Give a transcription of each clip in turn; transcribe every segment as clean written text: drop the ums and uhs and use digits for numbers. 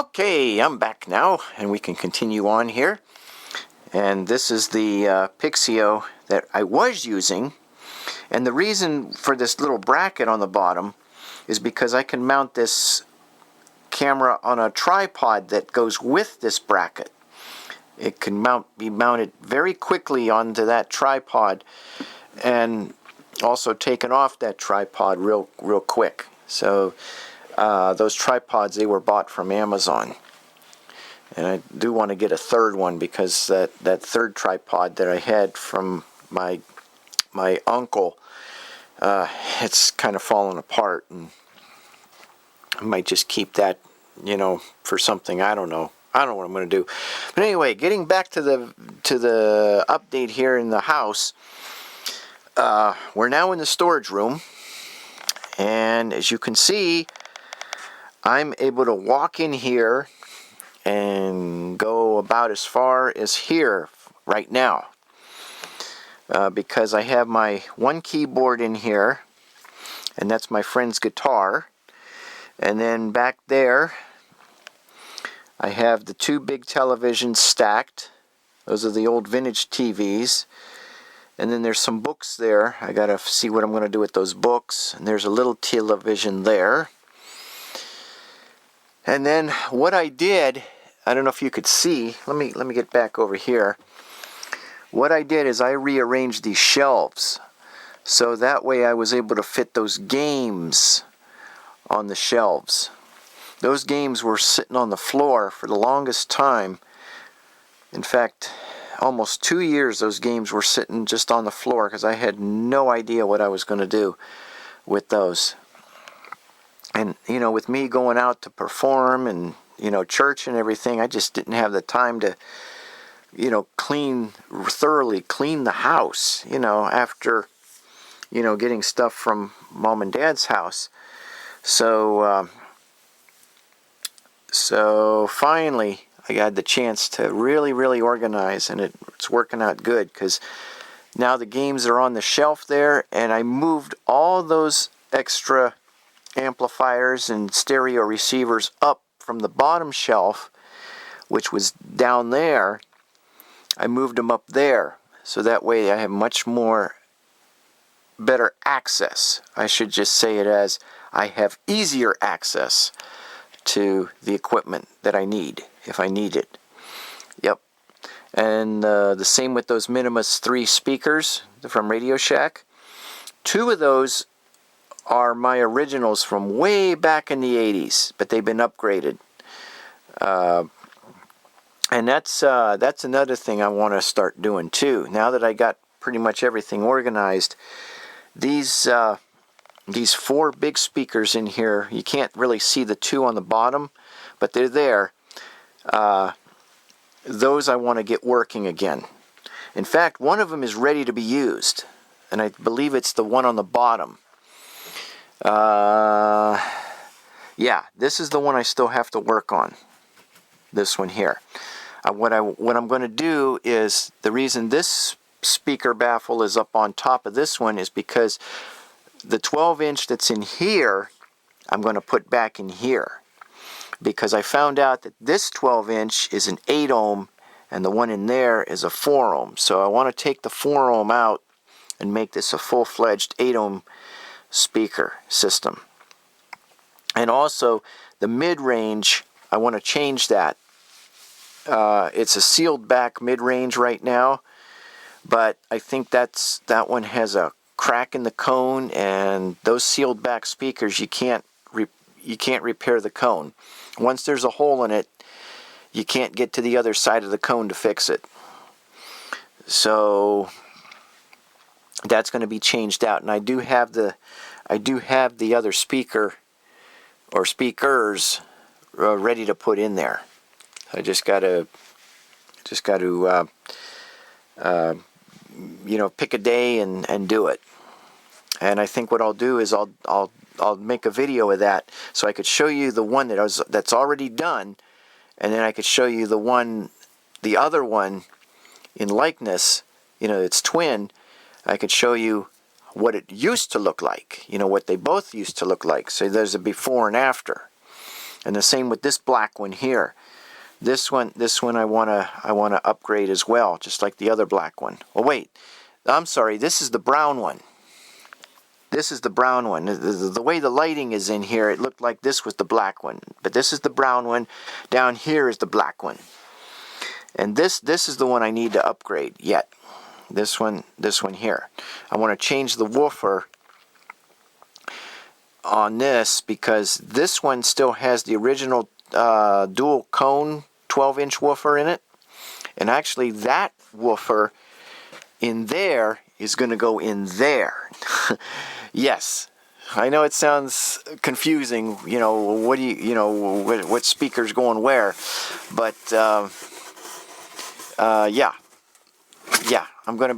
Okay, I'm back now, and we can continue on here. And this is the Pixio that I was using. And the reason for this little bracket on the bottom is because I can mount this camera on a tripod that goes with this bracket. It can be mounted very quickly onto that tripod and also taken off that tripod real quick. So those tripods, they were bought from Amazon. And I do want to get a third one because that third tripod that I had from my uncle, it's kind of fallen apart, and I might just keep that, for something. I don't know what I'm going to do. But anyway, getting back to the update here in the house. We're now in the storage room, and as you can see, I'm able to walk in here and go about as far as here right now, because I have my one keyboard in here, and that's my friend's guitar, and then back there I have the two big televisions stacked. Those are the old vintage TVs. And then there's some books there. I gotta see what I'm gonna do with those books. And there's a little television there. And then what I did, I don't know if you could see. Let me get back over here. What I did is I rearranged these shelves, so that way I was able to fit those games on the shelves. Those games were sitting on the floor for the longest time. In fact, almost 2 years those games were sitting just on the floor because I had no idea what I was going to do with those. And, with me going out to perform and, church and everything, I just didn't have the time to, thoroughly clean the house, after, getting stuff from Mom and Dad's house. So finally, I got the chance to really organize, and it's working out good because now the games are on the shelf there, and I moved all those extra amplifiers and stereo receivers up from the bottom shelf, which was down there. I moved them up there, so that way I have much more better access. I should just say it as I have easier access to the equipment that I need, if I need it. Yep. And the same with those Minimus 3 speakers from Radio Shack. 2 of those are my originals from way back in the 80s, but they've been upgraded. And that's another thing I want to start doing too. Now that I got pretty much everything organized, these 4 big speakers in here, you can't really see the 2 on the bottom, but they're there. Those I want to get working again. In fact, one of them is ready to be used, and I believe it's the one on the bottom. Yeah, this is the one I still have to work on. This one here. What I'm going to do is, the reason this speaker baffle is up on top of this one is because the 12-inch that's in here, I'm going to put back in here. Because I found out that this 12-inch is an 8 ohm and the one in there is a 4 ohm. So I want to take the 4 ohm out and make this a full-fledged 8 ohm speaker system. And also the mid-range, I want to change that. It's a sealed back mid-range right now, but I think that one has a crack in the cone, and those sealed back speakers, you can't repair the cone. Once there's a hole in it, you can't get to the other side of the cone to fix it. So that's going to be changed out, and I do have the other speaker or speakers ready to put in there. I just got to pick a day and do it. And I think what I'll do is I'll make a video of that, so I could show you the one that's already done, and then I could show you the other one in likeness. It's twin. I could show you what it used to look like. What they both used to look like. So there's a before and after. And the same with this black one here. This one I wanna upgrade as well, just like the other black one. Oh wait, I'm sorry. This is the brown one. This is the brown one. The way the lighting is in here, it looked like this was the black one, but this is the brown one. Down here is the black one, and this is the one I need to upgrade yet. This one here. I want to change the woofer on this because this one still has the original dual cone 12-inch woofer in it, and actually that woofer in there is going to go in there. Yes, I know it sounds confusing. You know, what do you know what speaker's going where, but yeah. I'm gonna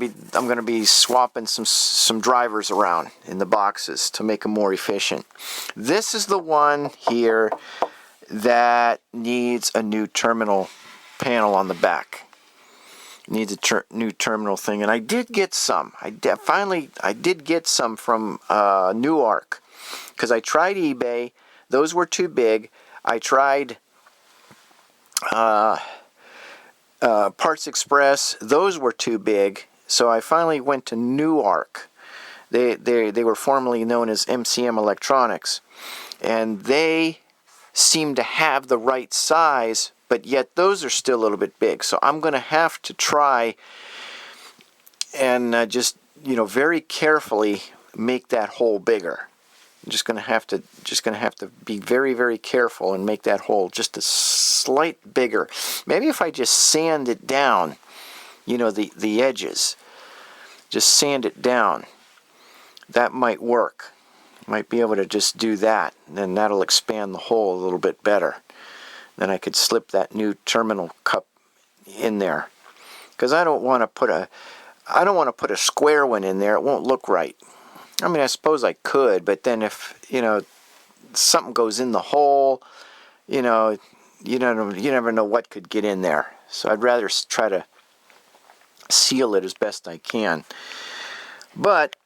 be swapping some drivers around in the boxes to make them more efficient. This is the one here that needs a new terminal panel on the back. Needs a new terminal thing, and I did get some. I did get some from Newark, because I tried eBay. Those were too big. I tried Parts Express. Those were too big. So I finally went to Newark. They were formerly known as MCM Electronics, and they seem to have the right size, but yet those are still a little bit big. So I'm going to have to try and just very carefully make that hole bigger. I'm just going to have to be very, very careful and make that hole just a slight bigger. Maybe if I just sand it down, the edges, just sand it down, that might work. Might be able to just do that, and then that'll expand the hole a little bit better. Then I could slip that new terminal cup in there, because I don't want to put a square one in there. It won't look right. I mean, I suppose I could, but then if something goes in the hole, you never know what could get in there. So I'd rather try to seal it as best I can. But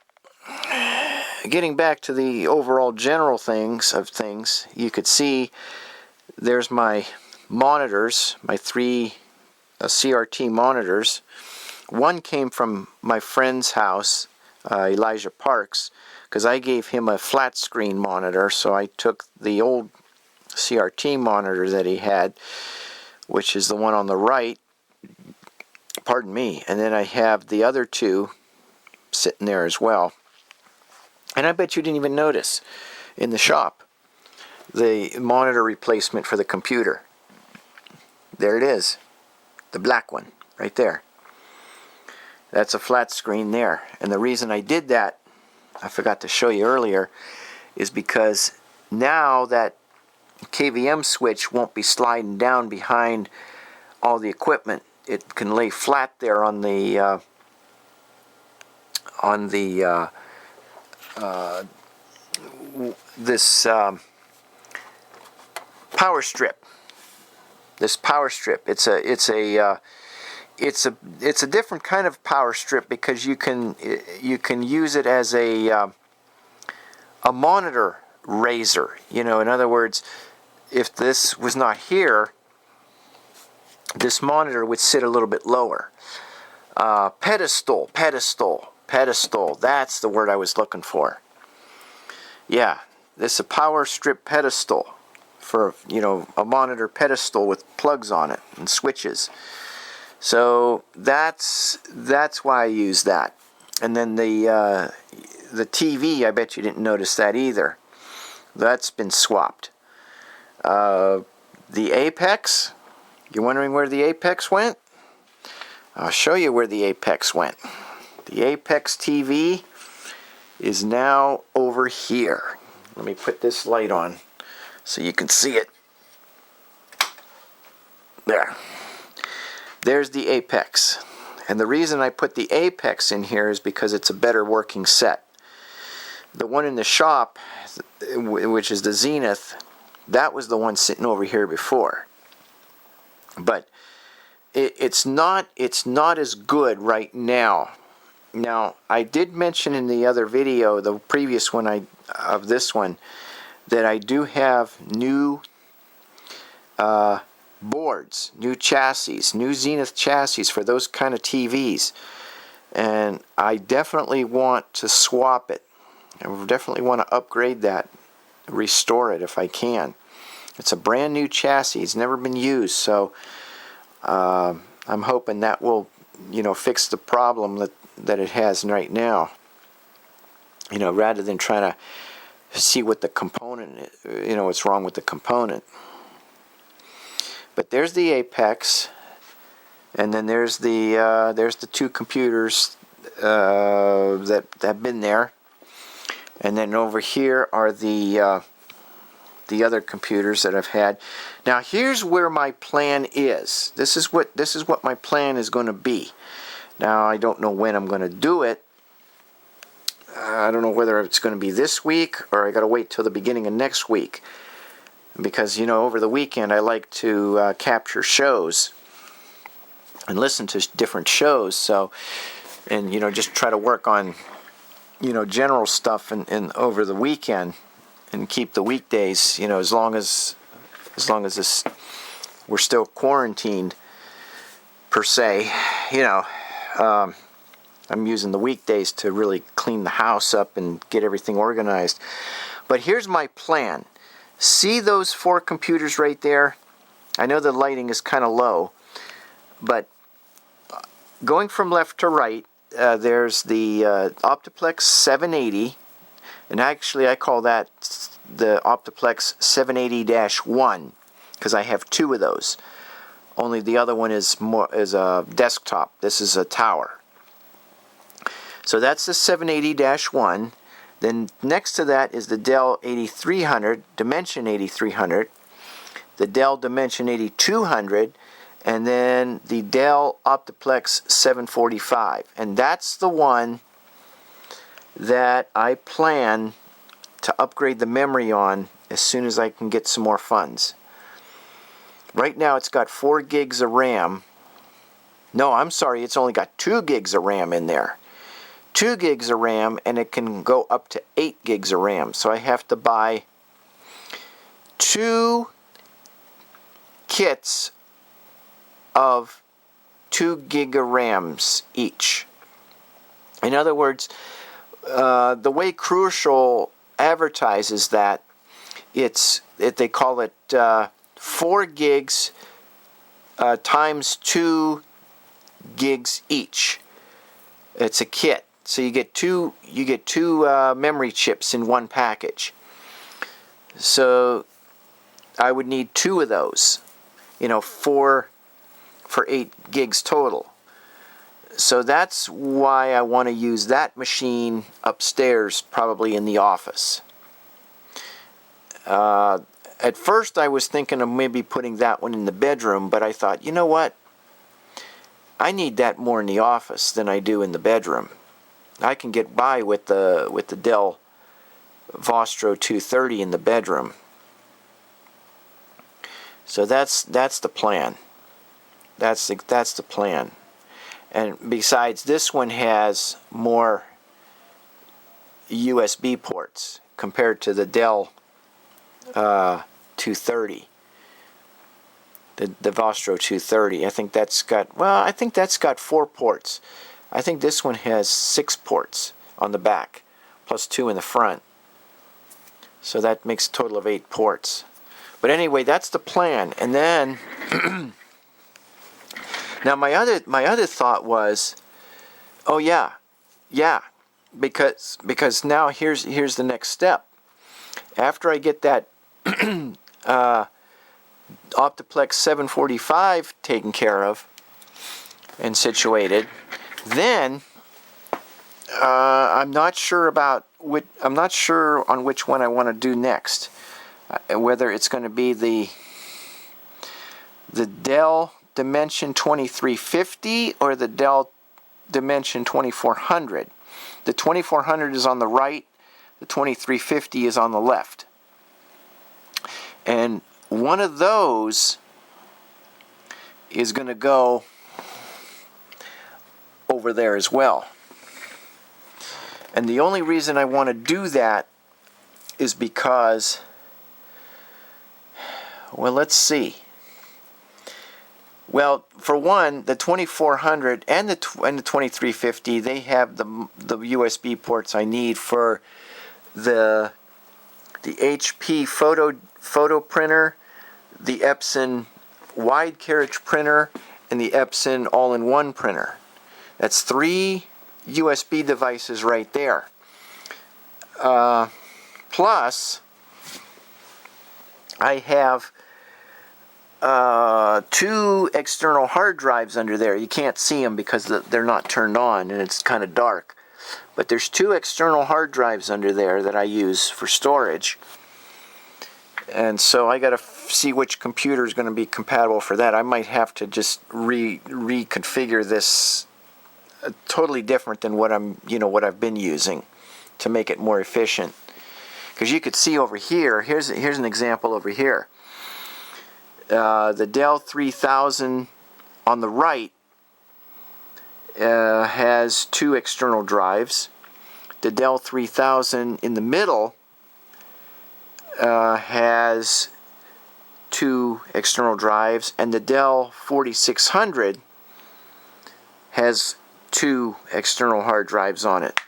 getting back to the overall general things, you could see there's my monitors, my 3 CRT monitors. One came from my friend's house, Elijah Parks, because I gave him a flat screen monitor, so I took the old CRT monitor that he had, which is the one on the right, pardon me, and then I have the other 2 sitting there as well. And I bet you didn't even notice in the shop the monitor replacement for the computer. There it is, the black one right there. That's a flat screen there. And the reason I did that, I forgot to show you earlier, is because now that KVM switch won't be sliding down behind all the equipment. It can lay flat there on the this power strip. This power strip. It's a different kind of power strip, because you can use it as a monitor raiser. In other words, if this was not here, this monitor would sit a little bit lower. Pedestal. That's the word I was looking for. Yeah, this is a power strip pedestal for a monitor pedestal with plugs on it and switches. So that's why I use that. And then the TV, I bet you didn't notice that either. That's been swapped. The Apex, you're wondering where the Apex went? I'll show you where the Apex went. The Apex TV is now over here. Let me put this light on so you can see it. There. There's the Apex. And the reason I put the Apex in here is because it's a better working set. The one in the shop, which is the Zenith, that was the one sitting over here before. But it's not as good right now. Now, I did mention in the other video, the previous one of this one, that I do have new boards, new chassis, new Zenith chassis for those kind of TVs. And I definitely want to swap it. I definitely want to upgrade that, restore it if I can. It's a brand new chassis. It's never been used, so I'm hoping that will, fix the problem that it has right now. Rather than trying to see what the component, what's wrong with the component. But there's the Apex, and then there's the two computers that have been there, and then over here are the other computers that I've had. Now here's where my plan is. This is what my plan is going to be. Now I don't know when I'm going to do it. I don't know whether it's going to be this week or I got to wait till the beginning of next week. Because, over the weekend I like to capture shows and listen to different shows. So, and, just try to work on, general stuff and over the weekend and keep the weekdays, as long as we're still quarantined per se, I'm using the weekdays to really clean the house up and get everything organized. But here's my plan. See those 4 computers right there? I know the lighting is kind of low, but going from left to right, there's the Optiplex 780, and actually I call that the Optiplex 780-1 because I have 2 of those. Only the other one is a desktop. This is a tower. So that's the 780-1. Then next to that is the Dell 8300, Dimension 8300, the Dell Dimension 8200, and then the Dell Optiplex 745. And that's the one that I plan to upgrade the memory on as soon as I can get some more funds. Right now it's got 4 gigs of RAM. No, I'm sorry, it's only got 2 gigs of RAM in there. 2 gigs of RAM, and it can go up to 8 gigs of RAM. So I have to buy 2 kits of 2 gig of RAMs each. In other words, the way Crucial advertises that, they call it 4 gigs times 2 gigs each. It's a kit. So you get two memory chips in one package. So I would need 2 of those, for 8 gigs total. So that's why I want to use that machine upstairs, probably in the office. At first I was thinking of maybe putting that one in the bedroom, but I thought, you know what? I need that more in the office than I do in the bedroom. I can get by with the Dell Vostro 230 in the bedroom. So that's the plan. That's the plan. And besides, this one has more USB ports compared to the Dell 230. The Vostro 230. I think that's got 4 ports. I think this one has 6 ports on the back, plus 2 in the front. So that makes a total of 8 ports. But anyway, that's the plan. And then now my other thought was, oh yeah, because now here's the next step. After I get that Optiplex 745 taken care of and situated, then I'm not sure on which one I want to do next. Whether it's going to be the Dell Dimension 2350 or the Dell Dimension 2400. The 2400 is on the right, the 2350 is on the left. And one of those is going to go over there as well. And the only reason I want to do that is because, well, let's see. Well, for one, the 2400 and the 2350, they have the USB ports I need for the HP photo printer, the Epson wide carriage printer, and the Epson all-in-one printer. That's 3 USB devices right there. Plus, I have 2 external hard drives under there. You can't see them because they're not turned on and it's kind of dark. But there's 2 external hard drives under there that I use for storage. And so I got to see which computer is going to be compatible for that. I might have to just reconfigure this totally different than what I've been using to make it more efficient. Because you could see over here, here's an example over here. The Dell 3000 on the right has 2 external drives. The Dell 3000 in the middle has 2 external drives, and the Dell 4600 has 2 external hard drives on it.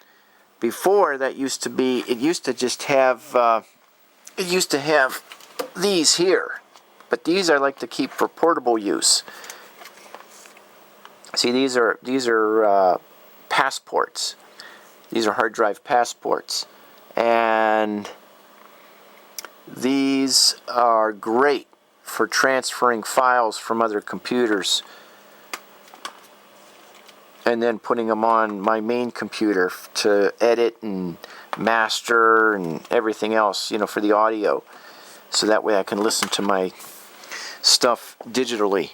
Before, it used to have these here, but these I like to keep for portable use. See, these are passports. These are hard drive passports, and these are great for transferring files from other computers and then putting them on my main computer to edit and master and everything else, for the audio. So that way I can listen to my stuff digitally.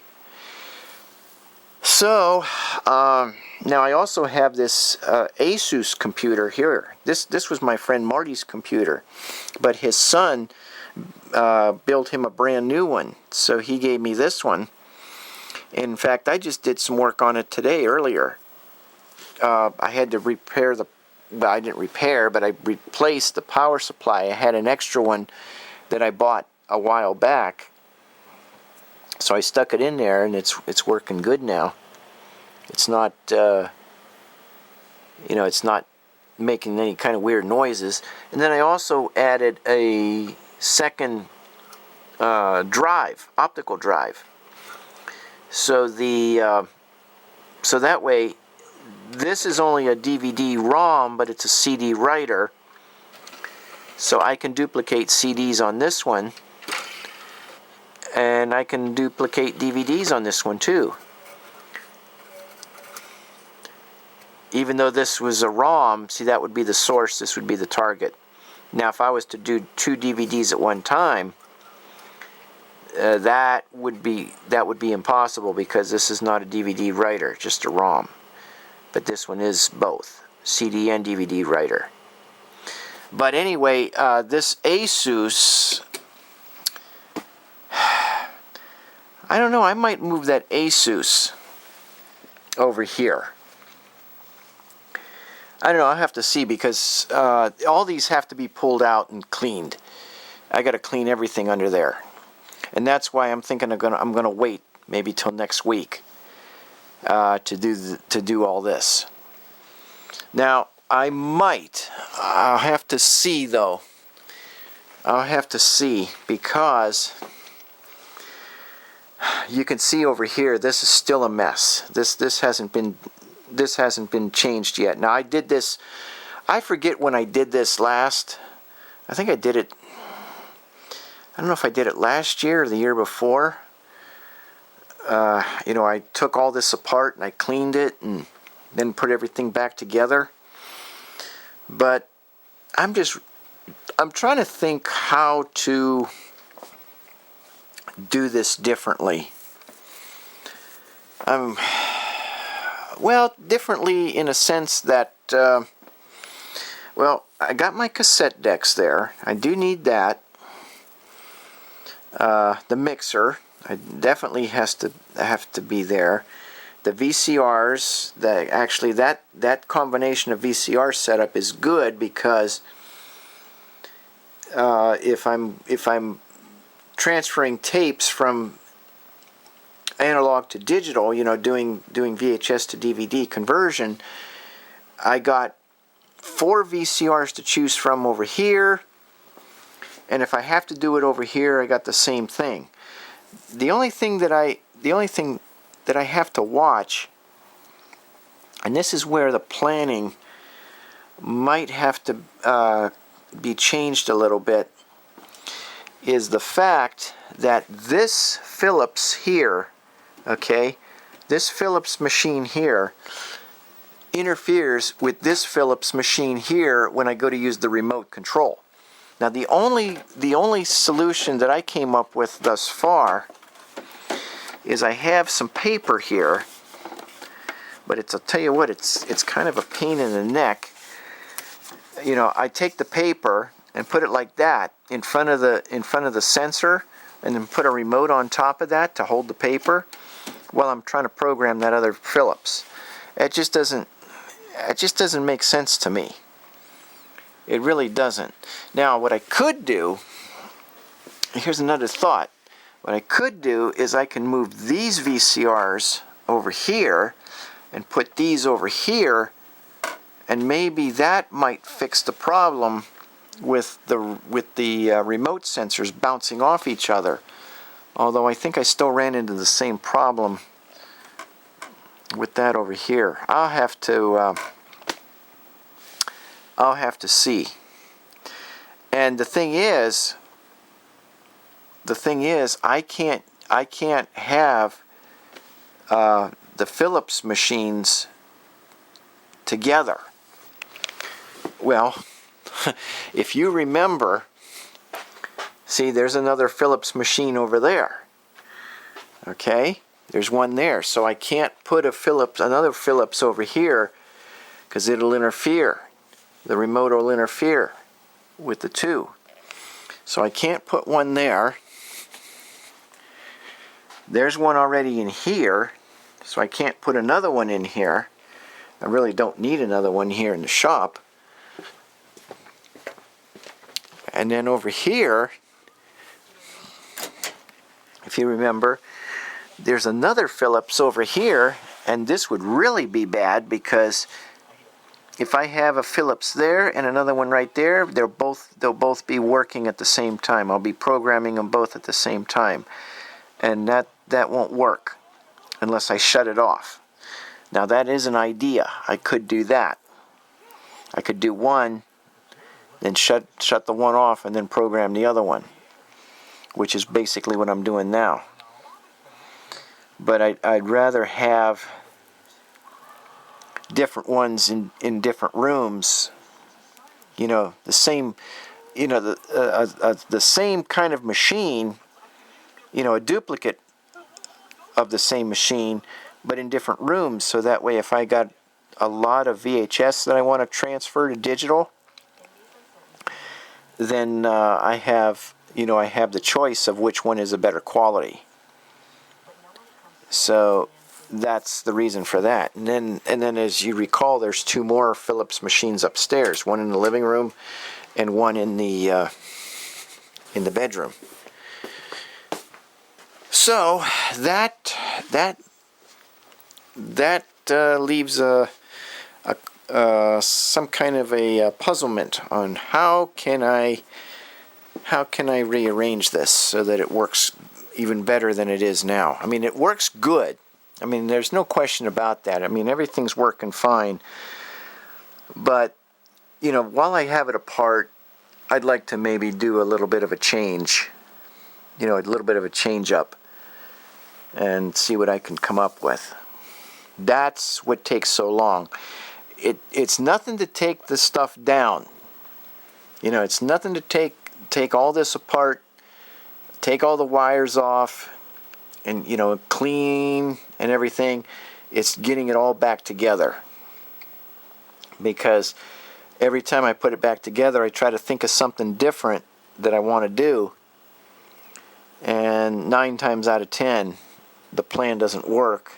So, now I also have this Asus computer here. This was my friend Marty's computer, but his son built him a brand new one, so he gave me this one. In fact, I just did some work on it today, earlier. I had to repair I didn't repair, but I replaced the power supply. I had an extra one that I bought a while back, so I stuck it in there, and it's working good now. It's not, it's not making any kind of weird noises. And then I also added a second drive, optical drive. So so that way, this is only a DVD-ROM, but it's a CD writer. So I can duplicate CDs on this one, and I can duplicate DVDs on this one too. Even though this was a ROM, see, that would be the source, this would be the target. Now if I was to do 2 DVDs at one time, that would be impossible, because this is not a DVD writer, just a ROM. But this one is both, CD and DVD writer. But anyway, this Asus, I don't know, I might move that Asus over here. I don't know, I'll have to see, because all these have to be pulled out and cleaned. I got to clean everything under there. And that's why I'm thinking I'm gonna wait maybe till next week to do all this. Now, I'll have to see though. I'll have to see, because you can see over here, this is still a mess. This hasn't been changed yet. Now I did this, I forget when I did this last. I think I did it, I don't know if I did it last year or the year before. I took all this apart and I cleaned it and then put everything back together. But I'm trying to think how to do this differently. Well, differently in a sense that, I got my cassette decks there. I do need that. The mixer, I definitely have to be there. The VCRs, that combination of VCR setup is good, because if I'm transferring tapes from analog to digital, you know, doing VHS to DVD conversion, I got 4 VCRs to choose from over here, and if I have to do it over here, I got the same thing. The only thing that I have to watch, and this is where the planning might have to be changed a little bit, is the fact that this Philips here, okay, this Philips machine here interferes with this Philips machine here when I go to use the remote control. Now the only solution that I came up with thus far is I have some paper here, but I'll tell you what, it's kind of a pain in the neck. You know, I take the paper and put it like that in front of the sensor, and then put a remote on top of that to hold the paper while I'm trying to program that other Philips. It just doesn't make sense to me. It really doesn't. Now, what I could do, here's another thought. What I could do is I can move these VCRs over here and put these over here, and maybe that might fix the problem with the remote sensors bouncing off each other. Although I think I still ran into the same problem with that over here. I'll have to see. And the thing is I can't have the Philips machines together. Well, if you remember, see, there's another Philips machine over there. Okay, there's one there, so I can't put another Philips over here, because it'll interfere. The remote will interfere with the two. So I can't put one there. There's one already in here, so I can't put another one in here. I really don't need another one here in the shop. And then over here, if you remember, there's another Philips over here, and this would really be bad, because if I have a Philips there and another one right there, they'll both be working at the same time. I'll be programming them both at the same time, and that won't work unless I shut it off. Now that is an idea. I could do that. I could do one, then shut the one off, and then program the other one, which is basically what I'm doing now. But I'd rather have different ones in different rooms. You know, the same, you know, the same kind of machine. You know, a duplicate of the same machine, but in different rooms. So that way, if I got a lot of VHS that I want to transfer to digital, then I have the choice of which one is a better quality. So that's the reason for that. And then as you recall, there's 2 more Philips machines upstairs, one in the living room and one in the bedroom. So that leaves some kind of a puzzlement on how can I rearrange this so that it works even better than it is now. I mean, it works good. I mean, there's no question about that. I mean, everything's working fine. But, you know, while I have it apart, I'd like to maybe do a little bit of a change. You know, a little bit of a change up and see what I can come up with. That's what takes so long. It's nothing to take the stuff down. You know, it's nothing to take all this apart, take all the wires off, and, you know, clean and everything. It's getting it all back together. Because every time I put it back together, I try to think of something different that I want to do. And 9 times out of 10, the plan doesn't work.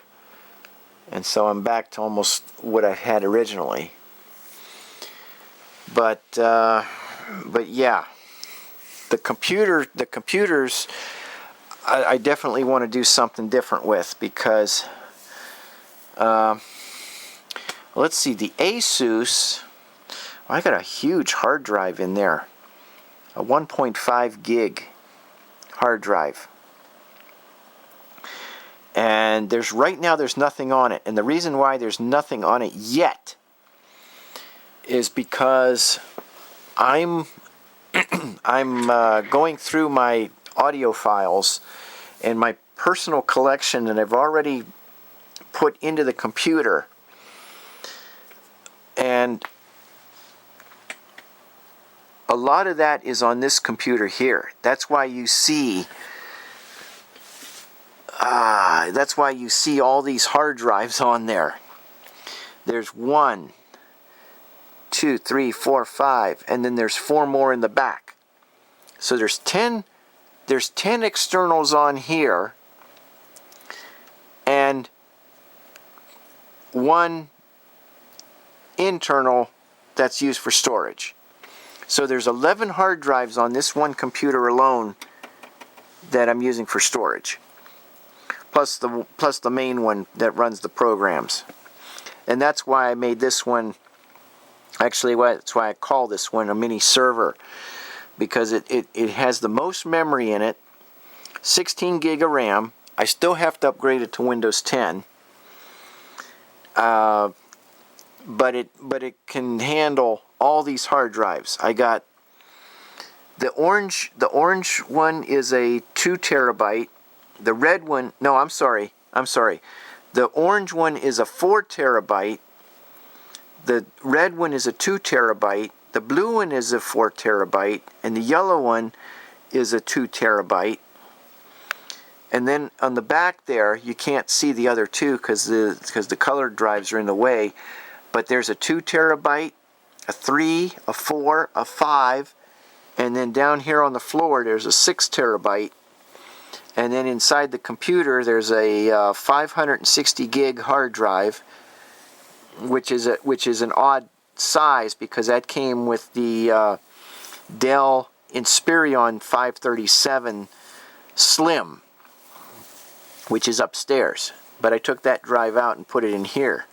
And so I'm back to almost what I had originally. But yeah, the computers, I definitely want to do something different with, because let's see, the Asus, I got a huge hard drive in there, a 1.5 gig hard drive, and right now there's nothing on it. And the reason why there's nothing on it yet is because I'm going through my audio files and my personal collection that I've already put into the computer, and a lot of that is on this computer here. That's why you see all these hard drives on there. There's 1, 2, 3, 4, 5, and then there's 4 more in the back. So there's 10 externals on here, and 1 internal that's used for storage. So there's 11 hard drives on this one computer alone that I'm using for storage, plus the main one that runs the programs. And that's why I made this one, actually that's why I call this one a mini server, because it has the most memory in it, 16 gig of RAM. I still have to upgrade it to Windows 10, but it can handle all these hard drives. I got the orange one is a 2 terabyte. The red one, no, I'm sorry. The orange one is a 4 terabyte. The red one is a 2 terabyte. The blue one is a 4 terabyte, and the yellow one is a 2 terabyte. And then on the back there, you can't see the other two because the colored drives are in the way. But there's a 2 terabyte, a 3, a 4, a 5, and then down here on the floor there's a 6 terabyte. And then inside the computer there's a 560 gig hard drive, which is an odd size because that came with the Dell Inspiron 537 Slim, which is upstairs. But I took that drive out and put it in here.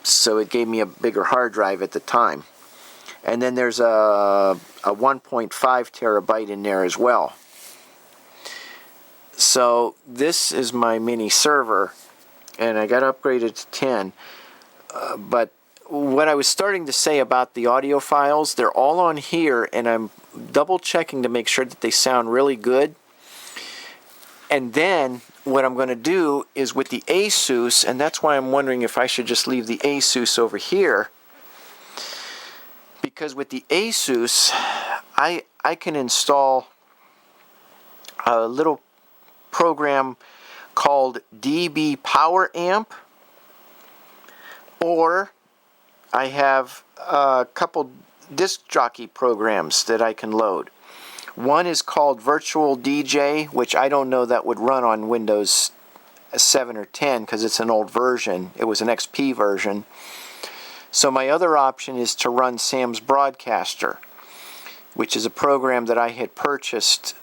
So it gave me a bigger hard drive at the time. And then there's a 1.5 terabyte in there as well. So this is my mini server, and I got upgraded to 10. But what I was starting to say about the audio files, they're all on here, and I'm double checking to make sure that they sound really good. And then what I'm going to do is with the Asus, and that's why I'm wondering if I should just leave the Asus over here, because with the Asus I can install a little program called DB Power Amp, or I have a couple disc jockey programs that I can load. One is called Virtual DJ, which I don't know that would run on Windows 7 or 10 because it's an old version. It was an XP version. So my other option is to run Sam's Broadcaster, which is a program that I had purchased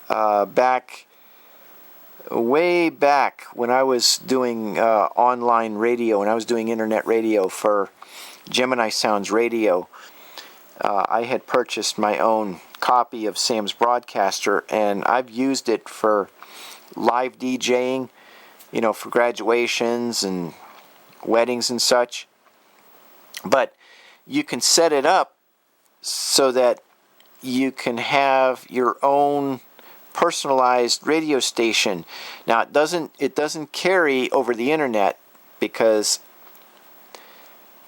way back when I was doing online radio, and I was doing internet radio for Gemini Sounds Radio. I had purchased my own copy of Sam's Broadcaster, and I've used it for live DJing, for graduations and weddings and such. But you can set it up so that you can have your own personalized radio station. Now it doesn't carry over the internet because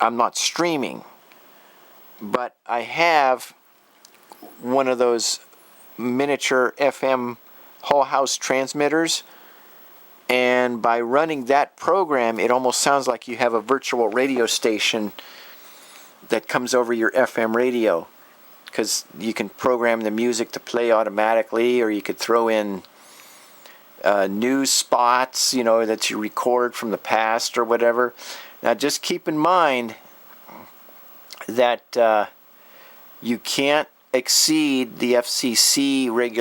I'm not streaming, but I have one of those miniature FM whole house transmitters, and by running that program it almost sounds like you have a virtual radio station that comes over your FM radio, because you can program the music to play automatically, or you could throw in news spots, that you record from the past or whatever. Now just keep in mind that you can't exceed the FCC regulations